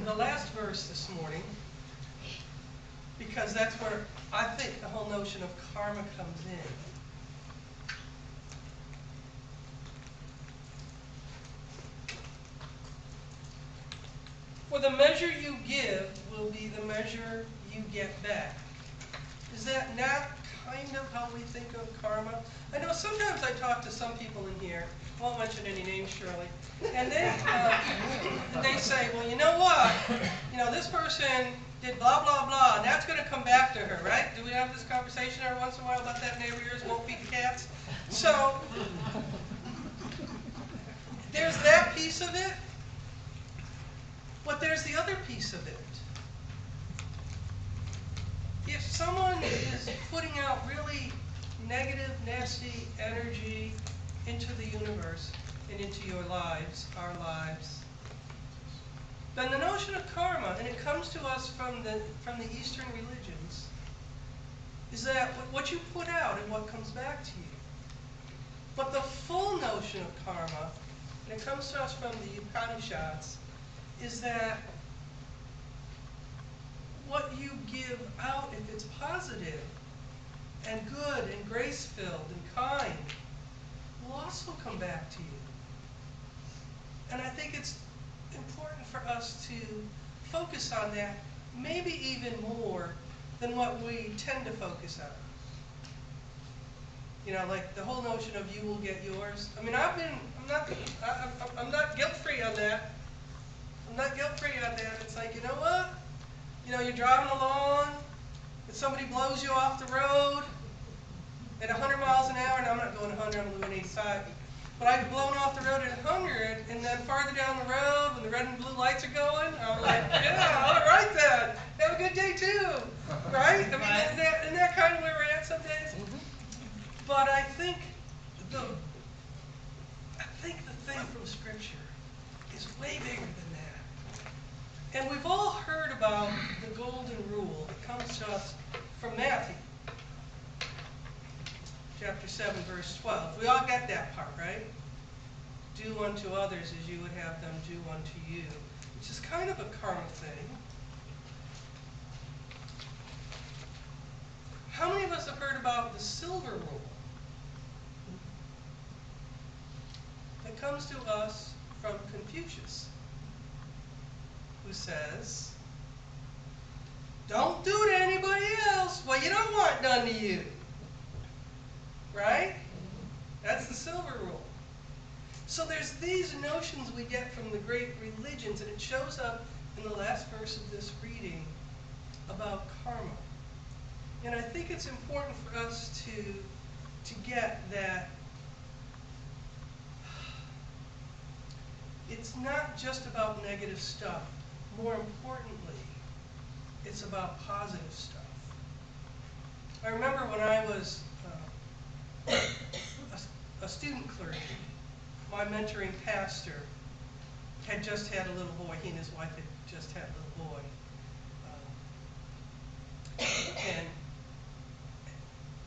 the last verse this morning, because that's where I think the whole notion of karma comes in. For the measure you give will be the measure you get back. Is that not kind of how we think of karma? I know sometimes I talk to some people in here, I won't mention any names, Shirley, and they say, well, you know what? You know, this person did blah, blah, blah, and that's going to come back to her, right? Do we have this conversation every once in a while about that neighbor of yours won't feed the cats? So, there's that piece of it, but there's the other piece of it. If someone is putting out really negative, nasty energy into the universe and into your lives, our lives, then the notion of karma, and it comes to us from the Eastern religions, is that what you put out and what comes back to you. But the full notion of karma, and it comes to us from the Upanishads, is that what you give out, if it's positive and good and grace-filled and kind, will also come back to you. And I think it's important for us to focus on that, maybe even more than what we tend to focus on. You know, like the whole notion of you will get yours. I mean, I'm not guilt-free on that. I'm not guilt-free on that. It's like, you know what? You know, you're driving along, and somebody blows you off the road at 100 miles an hour, and I'm not going 100, I'm going 85. But I've blown off the road at 100, and then farther down the road, when the red and blue lights are going, I'm like, yeah, all right then. Have a good day too, right? I mean, isn't that kind of where we're at some days? But I think the thing from Scripture is way bigger than that. And we've all heard about the golden rule that comes to us from Matthew. Chapter 7, verse 12. We all get that part, right? Do unto others as you would have them do unto you. Which is kind of a karma thing. How many of us have heard about the silver rule? That comes to us from Confucius, who says, don't do it to anybody else what you don't want done to you. Right? That's the silver rule. So there's these notions we get from the great religions, and it shows up in the last verse of this reading about karma. And I think it's important for us to get that it's not just about negative stuff. More importantly, it's about positive stuff. I remember when I was a student clergy, my mentoring pastor had just had a little boy. He and his wife had just had a little boy. And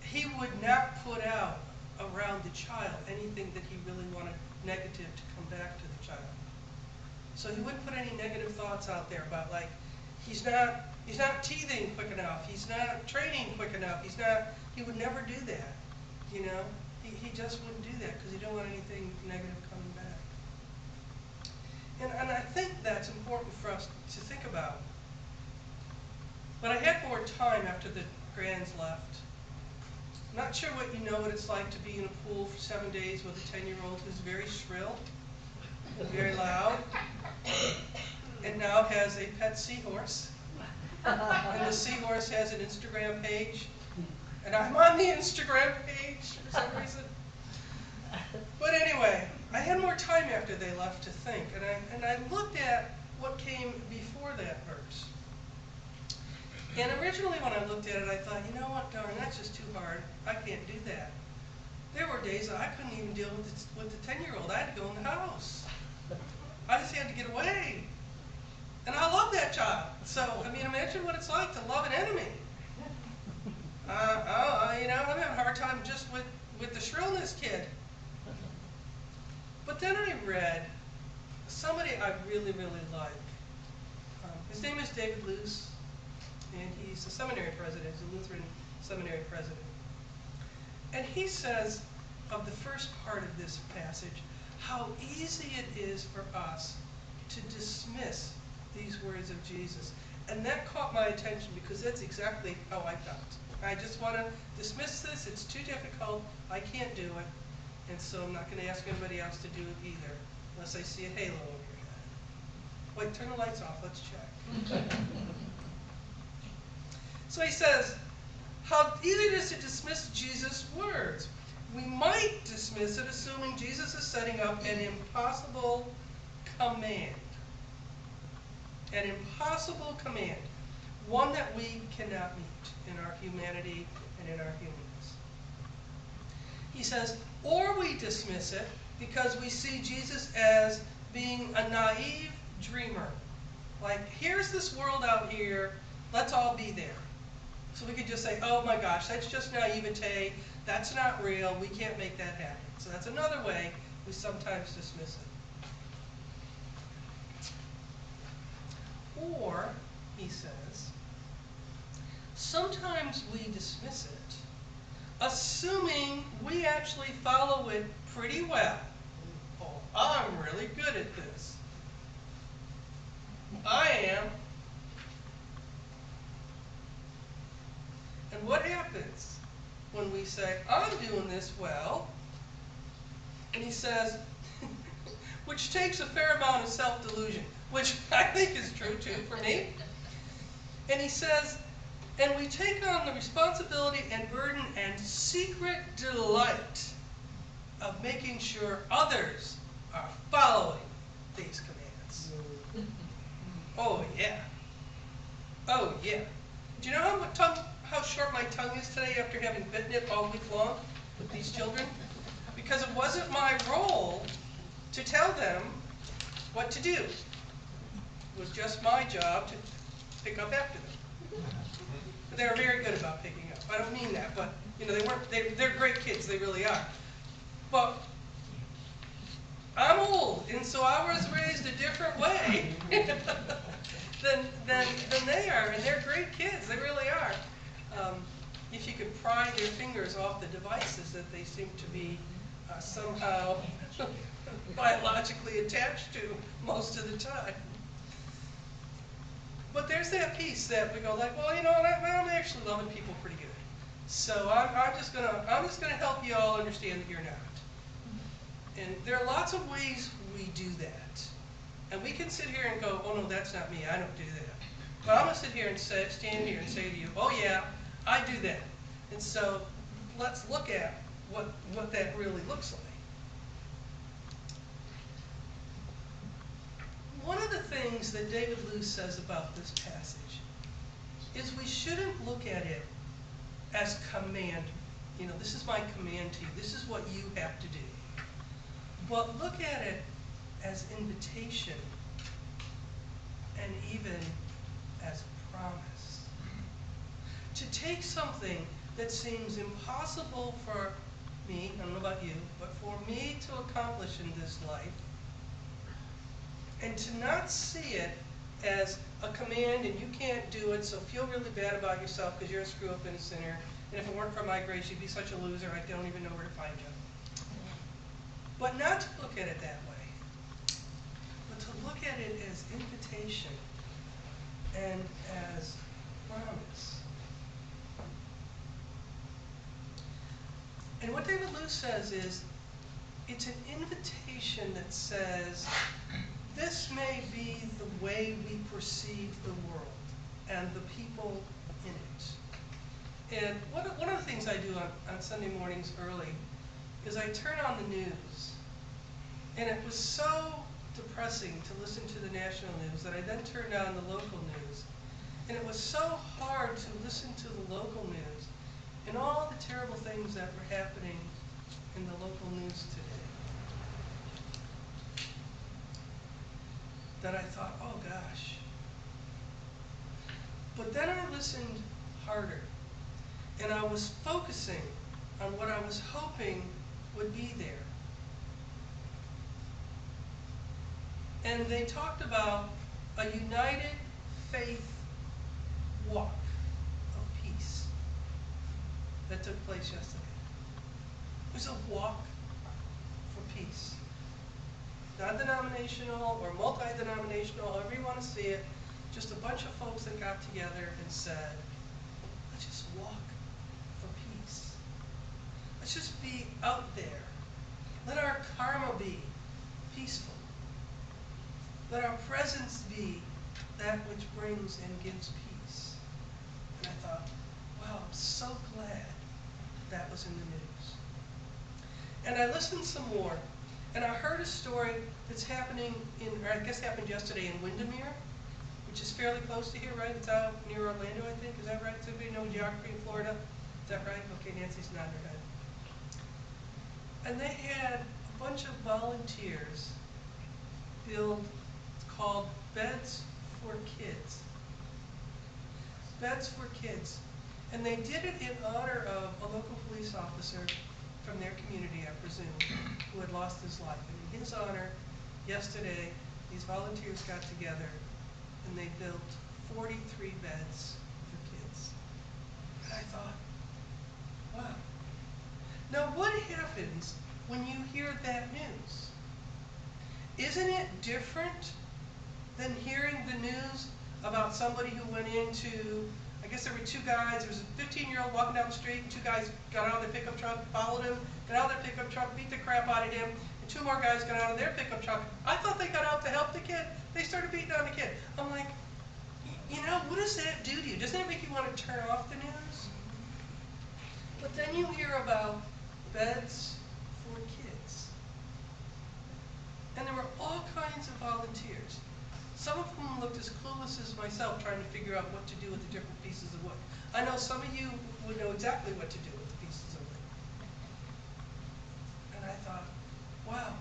he would not put out around the child anything that he really wanted negative to come back to the child. So he wouldn't put any negative thoughts out there about, like, he's not teething quick enough, he's not training quick enough, he would never do that, you know? He just wouldn't do that because he didn't want anything negative coming back. And I think that's important for us to think about. But I had more time after the grands left. I'm not sure what it's like to be in a pool for 7 days with a 10-year-old who's very shrill and very loud, and now has a pet seahorse. And the seahorse has an Instagram page, and I'm on the Instagram page for some reason. But anyway, I had more time after they left to think, and I looked at what came before that verse. And originally when I looked at it, I thought, you know what, darn, that's just too hard. I can't do that. There were days that I couldn't even deal with the 10-year-old. I had to go in the house. I just had to get away. And I love that child. So, I mean, imagine what it's like to love an enemy. I'm having a hard time just with the shrillness kid. But then I read somebody I really, really like, His name is David Luce, and he's a seminary president. He's a Lutheran seminary president. And he says of the first part of this passage, how easy it is for us to dismiss these words of Jesus. And that caught my attention because that's exactly how I felt. I just want to dismiss this. It's too difficult. I can't do it. And so I'm not going to ask anybody else to do it either, unless I see a halo over your head. Wait, turn the lights off. Let's check. So he says, how easy it is to dismiss Jesus' words. We might dismiss it assuming Jesus is setting up an impossible command. An impossible command. One that we cannot meet in our humanity and in our humanness. He says, or we dismiss it because we see Jesus as being a naive dreamer. Like, here's this world out here, let's all be there. So we could just say, oh my gosh, that's just naivete, that's not real, we can't make that happen. So that's another way we sometimes dismiss it. Or, he says, sometimes we dismiss it, assuming we actually follow it pretty well. Oh, I'm really good at this. I am. And what happens when we say, I'm doing this well? And he says, which takes a fair amount of self-delusion, which I think is true too for me. And he says, and we take on the responsibility and burden and secret delight of making sure others are following these commands. Oh yeah. Oh yeah. Do you know how short my tongue is today after having bitten it all week long with these children? Because it wasn't my role to tell them what to do. It was just my job to pick up after them. But they were very good about picking up. I don't mean that, but you know, they're great kids, they really are. But I'm old, and so I was raised a different way than they are, and they're great kids, they really are. If you could pry their fingers off the devices that they seem to be somehow biologically attached to most of the time. But there's that piece that we go like, well, you know, I'm actually loving people pretty good. So I'm just gonna help you all understand that you're not. And there are lots of ways we do that. And we can sit here and go, oh no, that's not me, I don't do that. But I'm gonna sit here and stand here and say to you, oh yeah, I do that. And so let's look at what that really looks like. One of the things that David Luce says about this passage is we shouldn't look at it as command. You know, this is my command to you. This is what you have to do. But look at it as invitation and even as promise. To take something that seems impossible for me, I don't know about you, but for me to accomplish in this life, and to not see it as a command and you can't do it, so feel really bad about yourself because you're a screw up and a sinner, and if it weren't for my grace, you'd be such a loser, I don't even know where to find you. But not to look at it that way, but to look at it as invitation and as promise. And what David Luce says is, it's an invitation that says, this may be the way we perceive the world and the people in it. And one of the things I do on Sunday mornings early is I turn on the news. And it was so depressing to listen to the national news that I then turned on the local news. And it was so hard to listen to the local news and all the terrible things that were happening in the local news today, that I thought, oh gosh. But then I listened harder, and I was focusing on what I was hoping would be there. And they talked about a united faith walk of peace that took place yesterday. It was a walk for peace. Non-denominational or multi-denominational, however you want to see it, just a bunch of folks that got together and said, let's just walk for peace. Let's just be out there. Let our karma be peaceful. Let our presence be that which brings and gives peace. And I thought, wow, I'm so glad that was in the news. And I listened some more, and I heard a story that's happening or I guess happened yesterday in Windermere, which is fairly close to here, right? It's out near Orlando, I think. Is that right? Does everybody know geography in Florida? Is that right? Okay, Nancy's nodding her head. And they had a bunch of volunteers build, it's called Beds for Kids. Beds for Kids. And they did it in honor of a local police officer from their community, I presume, who had lost his life. And in his honor, yesterday, these volunteers got together and they built 43 beds for kids. And I thought, wow. Now what happens when you hear that news? Isn't it different than hearing the news about somebody who went into, I guess there were two guys, there was a 15-year-old walking down the street, and two guys got out of their pickup truck, followed him, got out of their pickup truck, beat the crap out of him, and two more guys got out of their pickup truck. I thought they got out to help the kid. They started beating on the kid. I'm like, you know, what does that do to you? Doesn't it make you want to turn off the news? But then you hear about beds for kids. And there were all kinds of volunteers. Some of whom looked as clueless as myself, trying to figure out what to do with the different pieces of wood. I know some of you would know exactly what to do with the pieces of wood. And I thought, wow.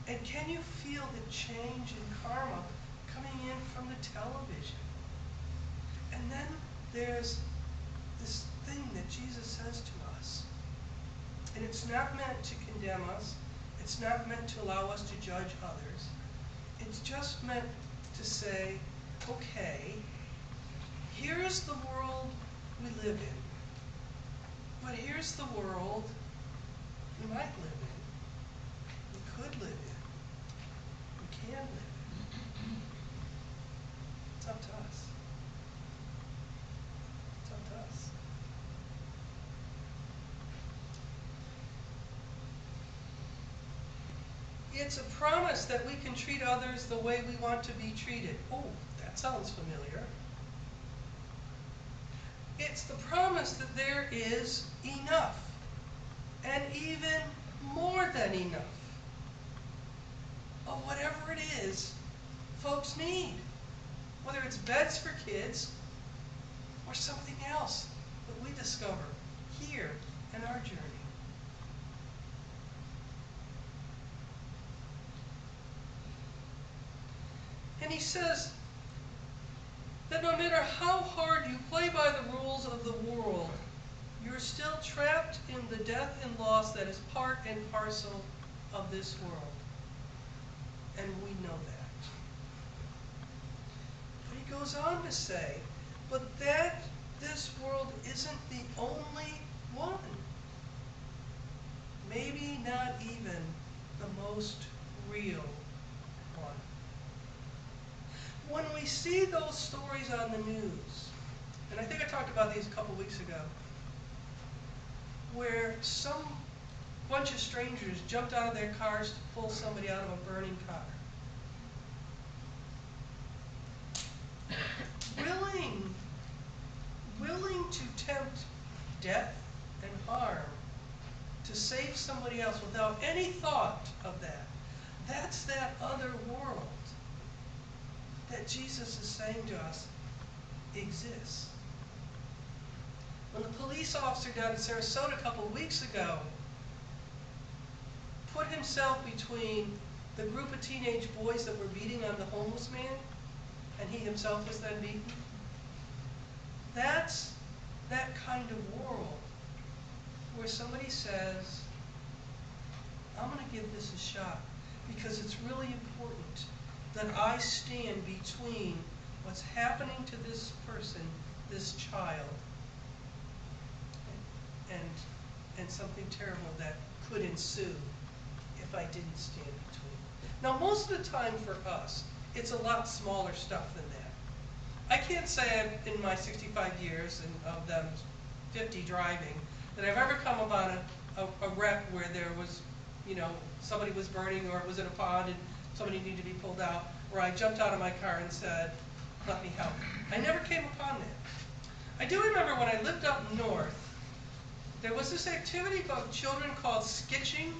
And can you feel the change in karma coming in from the television? And then there's this thing that Jesus says to us. And it's not meant to condemn us. It's not meant to allow us to judge others. It's just meant to say, okay, here's the world we live in, but here's the world we might live in, we could live in, we can live in. It's up to us. It's up to us. It's a promise that we can treat others the way we want to be treated. Oh, that sounds familiar. It's the promise that there is enough, and even more than enough, of whatever it is folks need, whether it's beds for kids or something else that we discover here in our journey. And he says that no matter how hard you play by the rules of the world, you're still trapped in the death and loss that is part and parcel of this world. And we know that. But he goes on to say, but that this world isn't the only one. Maybe not even the most real one. When we see those stories on the news, and I think I talked about these a couple weeks ago, where some bunch of strangers jumped out of their cars to pull somebody out of a burning car. Willing to tempt death and harm to save somebody else without any thought of that. That's that other world that Jesus is saying to us exists. When the police officer down in Sarasota a couple of weeks ago put himself between the group of teenage boys that were beating on the homeless man, and he himself was then beaten, that's that kind of world where somebody says, I'm going to give this a shot because it's really important that I stand between what's happening to this person, this child, and something terrible that could ensue if I didn't stand between. Now, most of the time for us, it's a lot smaller stuff than that. I can't say in my 65 years, and of them 50 driving, that I've ever come upon a wreck where there was, you know, somebody was burning or it was in a pond and somebody needed to be pulled out, where I jumped out of my car and said, let me help. I never came upon that. I do remember when I lived up north, there was this activity of children called skitching.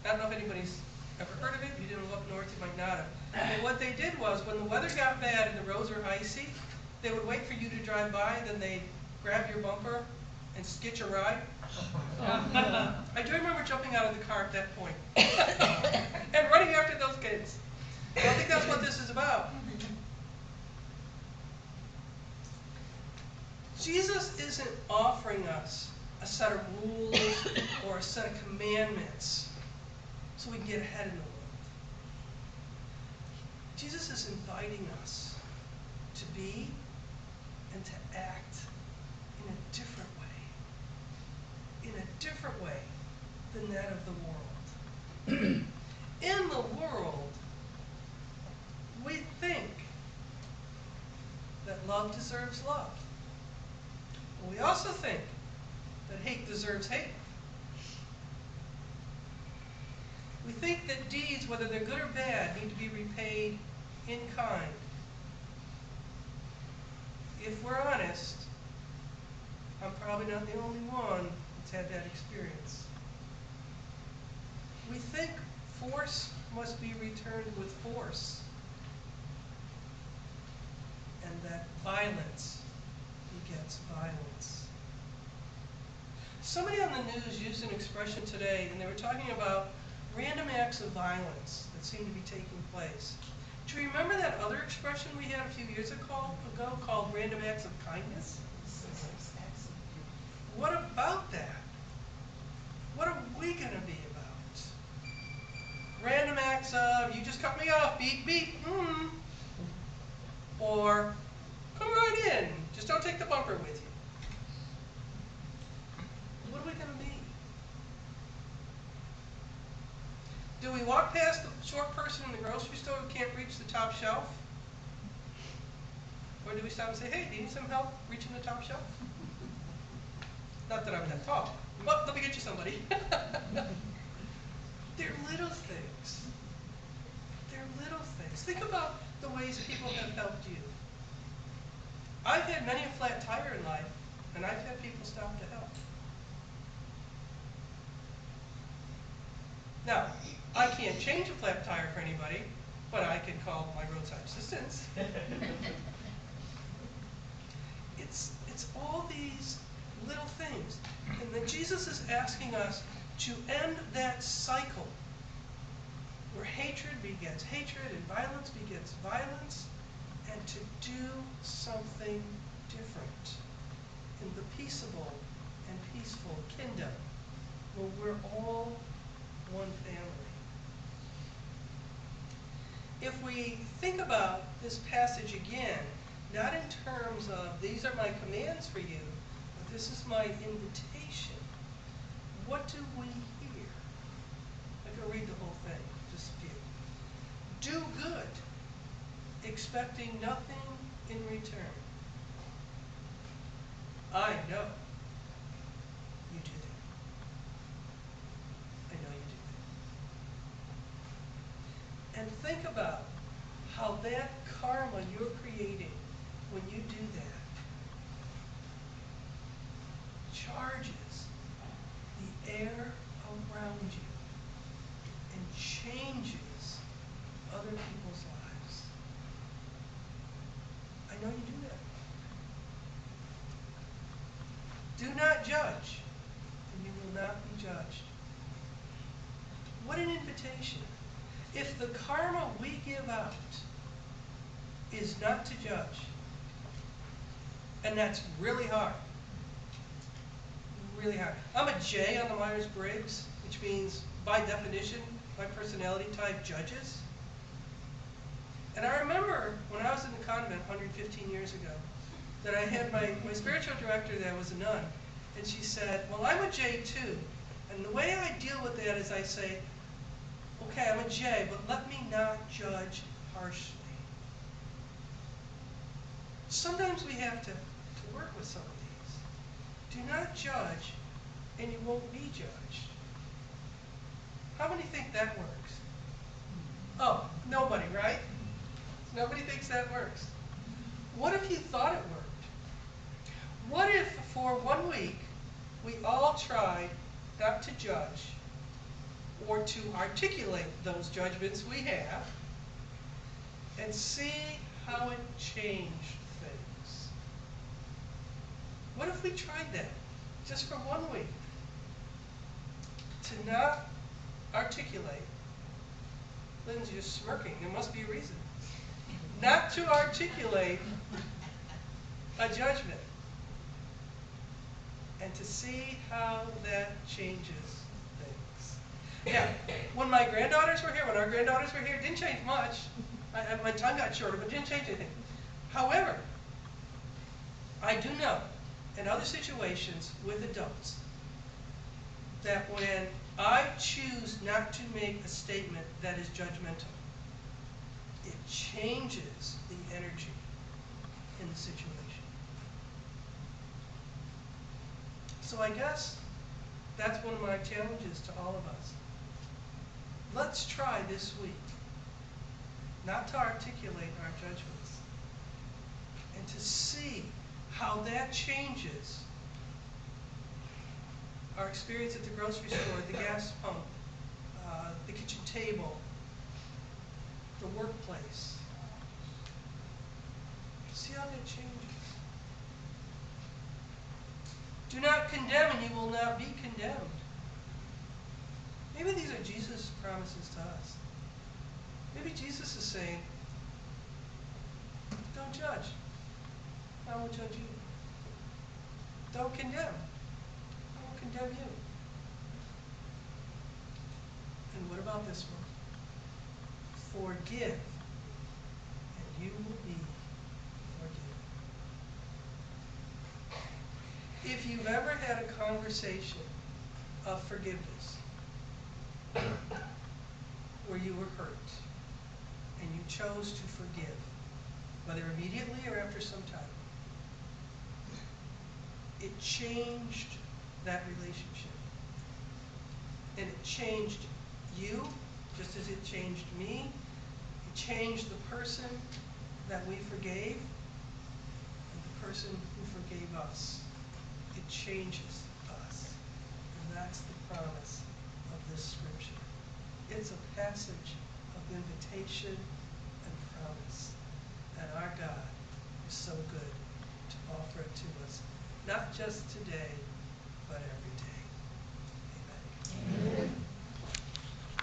I don't know if anybody's ever heard of it. If you didn't live up north, you might not have. But what they did was, when the weather got bad and the roads were icy, they would wait for you to drive by, then they'd grab your bumper and skitch a ride. I do remember jumping out of the car at that point and running after those kids. I don't think that's what this is about. Jesus isn't offering us a set of rules or a set of commandments so we can get ahead in the world. Jesus is inviting us to be and to act in a different way than that of the world. In the world, we think that love deserves love. We also think that hate deserves hate. We think that deeds, whether they're good or bad, need to be repaid in kind. If we're honest, I'm probably not the only one that's had that experience. We think force must be returned with force, and that violence begets violence. Somebody on the news used an expression today, and they were talking about random acts of violence that seem to be taking place. Do you remember that other expression we had a few years ago called random acts of kindness? What about that? What are we going to be about? Random acts of, you just cut me off, beep, beep, or come right in, just don't take the bumper with you. What are we going to be? Do we walk past the short person in the grocery store who can't reach the top shelf? Or do we stop and say, hey, do you need some help reaching the top shelf? Not that I'm that tall, but let me get you somebody. They're little things. They're little things. Think about the ways people have helped you. I've had many a flat tire in life, and I've had people stop to help. Now, I can't change a flat tire for anybody, but I can call my roadside assistance. It's all these little things. And then Jesus is asking us to end that cycle where hatred begets hatred and violence begets violence, and to do something different in the peaceable and peaceful kingdom where we're all one family. If we think about this passage again, not in terms of these are my commands for you, but this is my invitation, what do we hear? I can read the whole thing, just a few. Do good, expecting nothing in return. I know you do that. I know you do that. And think about how that karma you're creating when you do that charges the air around you and changes other people's lives. I know you do that. Do not judge, and you will not be judged. What an invitation. If the karma we give out is not to judge, and that's really hard. Really hard. I'm a J on the Myers-Briggs, which means, by definition, my personality type judges. And I remember when I was in the convent 115 years ago, that I had my spiritual director there was a nun, and she said, well, I'm a J too. And the way I deal with that is I say, okay, I'm a J, but let me not judge harshly. Sometimes we have to work with some of these. Do not judge, and you won't be judged. How many think that works? Oh, nobody, right? Nobody thinks that works. What if you thought it worked? What if for 1 week we all tried not to judge or to articulate those judgments we have and see how it changed things? What if we tried that just for 1 week? To not articulate. Lynn's just smirking. There must be a reason. Not to articulate a judgment. And to see how that changes things. Now, when my granddaughters were here, when our granddaughters were here, it didn't change much. My tongue got shorter, but it didn't change anything. However, I do know in other situations with adults that when I choose not to make a statement that is judgmental, it changes the energy in the situation. So I guess that's one of my challenges to all of us. Let's try this week not to articulate our judgments and to see how that changes our experience at the grocery store, the gas pump, the kitchen table, the workplace. See how that changes. Do not condemn and you will not be condemned. Maybe these are Jesus' promises to us. Maybe Jesus is saying, don't judge. I won't judge you. Don't condemn. I won't condemn you. And what about this one? Forgive, and you will be forgiven. If you've ever had a conversation of forgiveness where you were hurt and you chose to forgive, whether immediately or after some time, it changed that relationship. And it changed you, just as it changed me. It changed the person that we forgave and the person who forgave us. It changes us. And that's the promise of this scripture. It's a passage of invitation and promise. And our God is so good to offer it to us, not just today, but every day.